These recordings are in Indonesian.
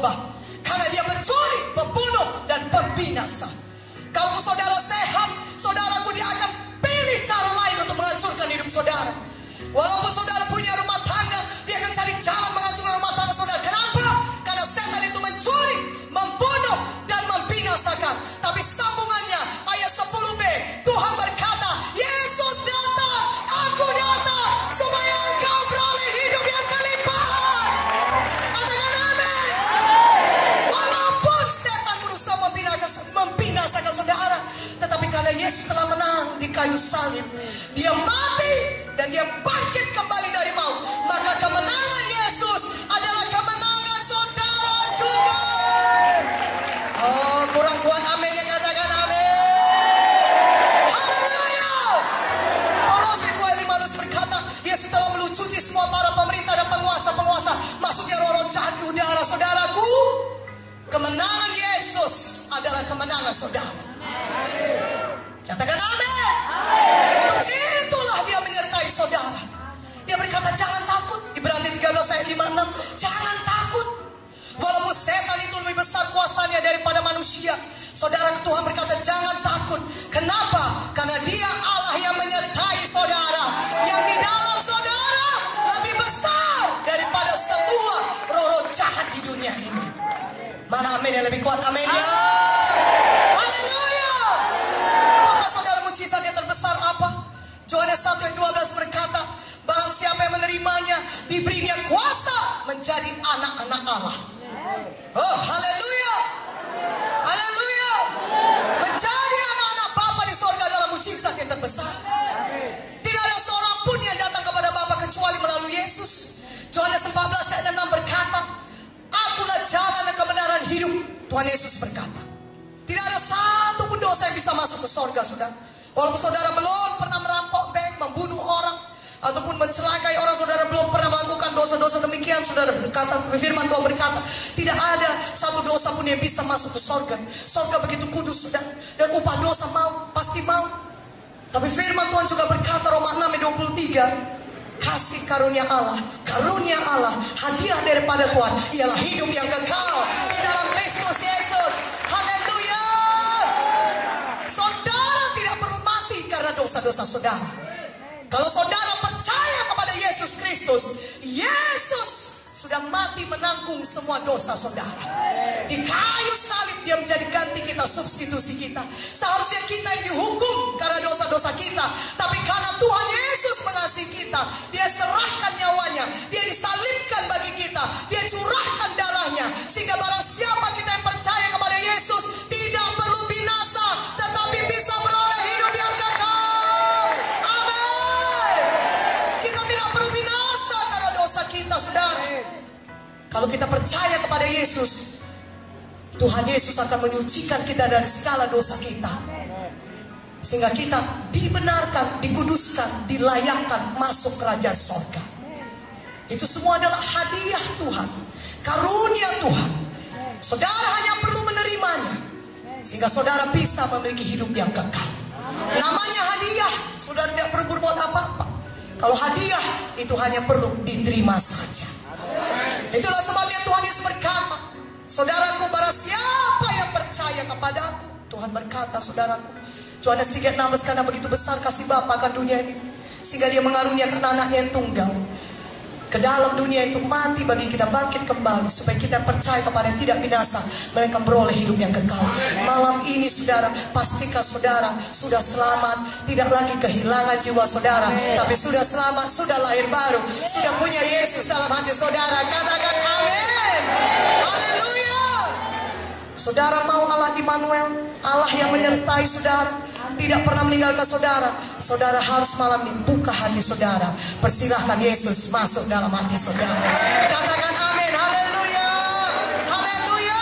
berubah. Karena dia mencuri, pembunuh, dan pembinasa. Kalau saudara sehat, saudaraku, dia akan pilih cara lain untuk menghancurkan hidup saudara. Walaupun saudara punya rumah tangga, dia akan cari jalan menghancurkan rumah tangga saudara. Kenapa? Karena setan itu mencuri, membunuh, dan membinasakan. Tapi sambungannya ayat 10b, Tuhan berkata, Yesus datang, aku datang, supaya engkau beroleh hidup yang kelimpahan. Katakan amin. Walaupun setan berusaha membinasakan saudara, tetapi karena Yesus telah menang di kayu salib, dia mati dan dia bangkit kembali dari maut, maka kemenangan Yesus adalah kemenangan saudara juga. Oh, kurang kuat amin yang katakan amin. Haleluya. Kolose 2:15 berkata, Yesus telah melucuti semua para pemerintah dan penguasa-penguasa, masuknya roh-roh jahat di udara. Saudaraku, kemenangan Yesus adalah kemenangan saudara. Katakan amin. Untuk itulah dia menyertai saudara. Dia berkata, jangan takut. Ibrani 13 ayat 56. Jangan takut. Walaupun setan itu lebih besar kuasanya daripada manusia, saudara, Tuhan berkata, jangan takut. Kenapa? Karena dia Allah yang menyertai saudara. Yang di dalam saudara lebih besar daripada semua roh-roh jahat di dunia ini. Mana amin yang lebih kuat? Amin ya. Haleluya. Maka saudara, mujizat yang terbesar apa? Yohanes 1 ayat 12 berkata, barang siapa yang menerimanya, diberinya kuasa menjadi anak-anak Allah. Oh, haleluya. Haleluya. Menjadi anak-anak Bapa di sorga adalah mujizat yang terbesar. Tidak ada seorang pun yang datang kepada Bapa kecuali melalui Yesus. Yohanes 14 ayat 6 berkata, akulah jalan dan kebenaran hidup. Tuhan Yesus berkata, tidak ada satu pun dosa yang bisa masuk ke sorga, saudara. Walaupun saudara belum pernah merampok bank, membunuh orang, ataupun mencelakai orang, saudara belum pernah melakukan dosa-dosa demikian, saudara berkata, firman Tuhan berkata, tidak ada satu dosa pun yang bisa masuk ke sorga. Sorga begitu kudus, saudara, dan upah dosa pasti mau. Tapi firman Tuhan juga berkata, Roma 6 ayat 23, kasih karunia Allah, hadiah daripada Tuhan ialah hidup yang kekal di dalam Kristus Yesus. Haleluya. Saudara tidak perlu mati karena dosa-dosa saudara. Kalau saudara percaya kepada Yesus Kristus, Yesus sudah mati menanggung semua dosa saudara. Di kayu salib dia menjadi ganti kita, substitusi kita. Seharusnya kita yang dihukum karena dosa-dosa kita, tapi karena Tuhan Yesus mengasihi kita, dia serahkan nyawanya, dia disalibkan bagi kita, dia curahkan darahnya, sehingga barang siapa kita yang percaya kepada Yesus tidak perlu binasa, tetapi bisa beroleh hidup yang kekal. Amin. Kita tidak perlu binasa karena dosa kita, saudara. Kalau kita percaya kepada Yesus, Tuhan Yesus akan menyucikan kita dari segala dosa kita, sehingga kita dibenarkan, dikuduskan, dilayakkan masuk kerajaan sorga. Itu semua adalah hadiah Tuhan, karunia Tuhan. Saudara hanya perlu menerimanya, sehingga saudara bisa memiliki hidup yang kekal. Namanya hadiah, saudara tidak perlu berbuat apa-apa. Kalau hadiah itu hanya perlu diterima saja. Itulah sebabnya Tuhan Yesus berkata, saudaraku, barang siapa yang percaya kepadaku, Tuhan berkata, saudaraku, Yohanes 3:16, karena begitu besar kasih Bapa akan dunia ini, sehingga dia mengaruniakan anaknya yang tunggal ke dalam dunia itu mati bagi kita, bangkit kembali, supaya kita percaya kepada yang tidak binasa, mereka beroleh hidup yang kekal. Malam ini saudara, pastikan saudara sudah selamat, tidak lagi kehilangan jiwa saudara, tapi sudah selamat, sudah lahir baru, sudah punya Yesus dalam hati saudara. Katakan amin. Haleluya. Saudara mau Allah Immanuel, Allah yang menyertai saudara, tidak pernah meninggalkan saudara. Saudara harus malam ini buka hati saudara, persilahkan Yesus masuk dalam hati saudara. Katakan amin. Haleluya. Haleluya.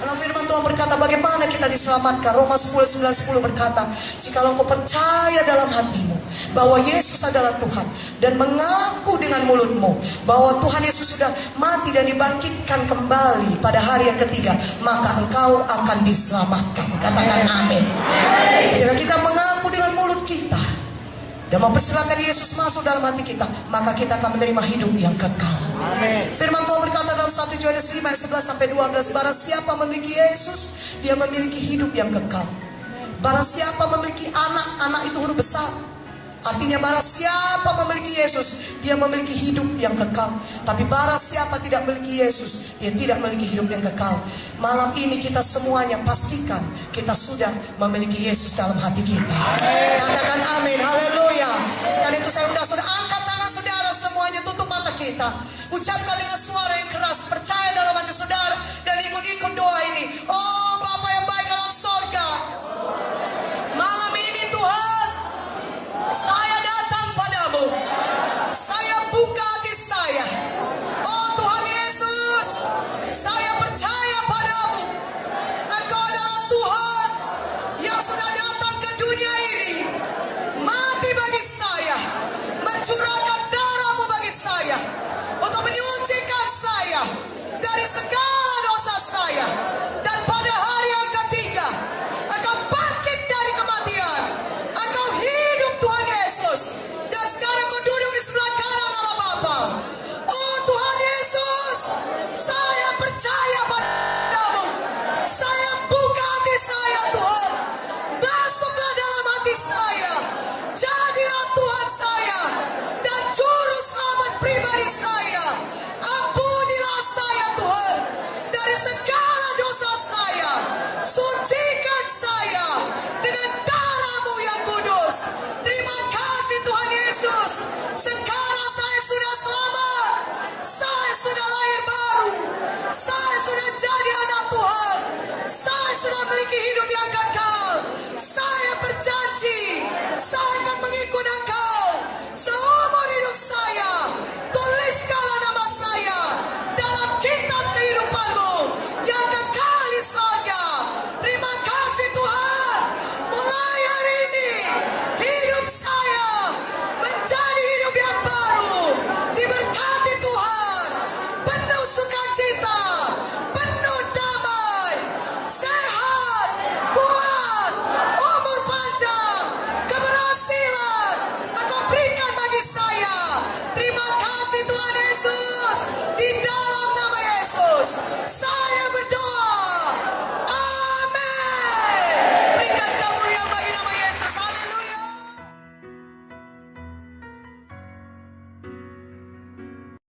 Dalam firman Tuhan berkata, bagaimana kita diselamatkan? Roma 10:9-10 berkata, jikalau engkau percaya dalam hatimu bahwa Yesus adalah Tuhan, dan mengaku dengan mulutmu bahwa Tuhan Yesus sudah mati dan dibangkitkan kembali pada hari yang ketiga, maka engkau akan diselamatkan. Katakan amin. Ketika kita mengaku dengan mulut kita dan mempersilahkan Yesus masuk dalam hati kita, maka kita akan menerima hidup yang kekal. Amin. Firman Tuhan berkata dalam 1 Yohanes 5 ayat 11 sampai 12, barang siapa memiliki Yesus, dia memiliki hidup yang kekal. Barang siapa memiliki anak, anak itu huruf besar. Artinya barang siapa memiliki Yesus, dia memiliki hidup yang kekal. Tapi barang siapa tidak memiliki Yesus, dia tidak memiliki hidup yang kekal. Malam ini kita semuanya pastikan kita sudah memiliki Yesus dalam hati kita. Katakan amin, haleluya. Karena itu saya sudah angkat tangan saudara semuanya, tutup mata kita. Ucapkan dengan suara yang keras, percaya dalam hati saudara, dan ikut-ikut doa ini. Oh